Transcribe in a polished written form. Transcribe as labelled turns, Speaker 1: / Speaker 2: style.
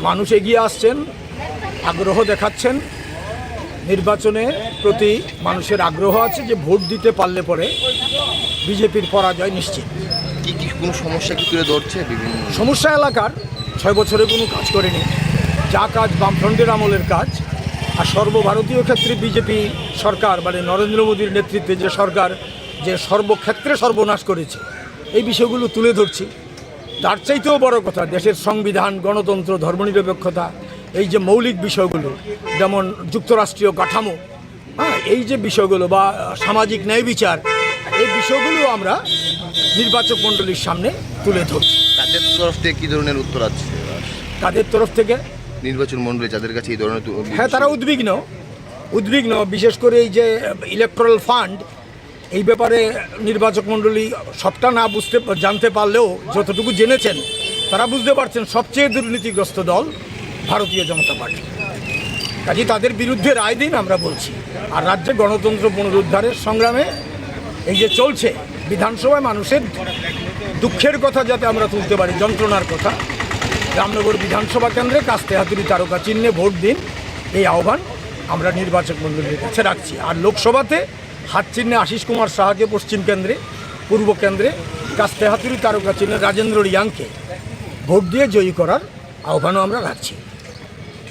Speaker 1: মানুষ এগিয়ে আসছেন, আগ্রহ দেখাচ্ছেন। নির্বাচনের প্রতি মানুষের আগ্রহ আছে যে ভোট দিতে পারলে পরে বিজেপির পরাজয় নিশ্চিত।
Speaker 2: কি কোনো সমস্যা কি তুলে ধরছে? বিভিন্ন
Speaker 1: সমস্যা এলাকার 6 বছরে কোনো কাজ করেনি, যা কাজ বামফ্রন্টের আমলের কাজ। আর সর্বভারতীয় ক্ষেত্রে বিজেপি সরকার মানে নরেন্দ্র মোদীর নেতৃত্বে যে সরকার যে সর্বক্ষেত্রে সর্বনাশ করেছে, এই বিষয়গুলো তুলে ধরছি। তার চাইতেও বড় কথা দেশের সংবিধান, গণতন্ত্র, ধর্মনিরপেক্ষতা, এই যে মৌলিক বিষয়গুলো যেমন যুক্তরাষ্ট্রীয় কাঠামো, এই যে বিষয়গুলো বা সামাজিক ন্যায় বিচার, এই বিষয়গুলো আমরা নির্বাচক মণ্ডলীর সামনে তুলে ধরছি।
Speaker 2: তাদের তরফ থেকে কী ধরনের উত্তর আছে?
Speaker 1: তাদের তরফ থেকে
Speaker 2: নির্বাচন মণ্ডলী যাদের কাছে এই ধরনের
Speaker 1: হ্যাঁ, তারা উদ্বিগ্ন বিশেষ করে এই যে ইলেকট্রাল ফান্ড, এই ব্যাপারে নির্বাচক মণ্ডলী সবটা না জানতে পারলেও যতটুকু জেনেছেন তারা বুঝতে পারছেন সবচেয়ে দুর্নীতিগ্রস্ত দল ভারতীয় জনতা পার্টি। কাজে তাদের বিরুদ্ধে রায় দিন আমরা বলছি। আর রাজ্যে গণতন্ত্র পুনরুদ্ধারের সংগ্রামে এই যে চলছে, বিধানসভায় মানুষের দুঃখের কথা যাতে আমরা তুলতে পারি, যন্ত্রণার কথা, রামনগর বিধানসভা কেন্দ্রে কাস্তে হাতুড়ি তারকা চিহ্নে ভোট দিন, এই আহ্বান আমরা নির্বাচক মণ্ডলীর কাছে রাখছি। আর লোকসভাতে হাত চিহ্নে আশিস কুমার সাহাকে পশ্চিম কেন্দ্রে, পূর্ব কেন্দ্রে কাস্তে হাতুড়ি তারকা চিহ্নে রাজেন্দ্র রিয়াংকে ভোট দিয়ে জয়ী করার আহ্বানও আমরা রাখছি।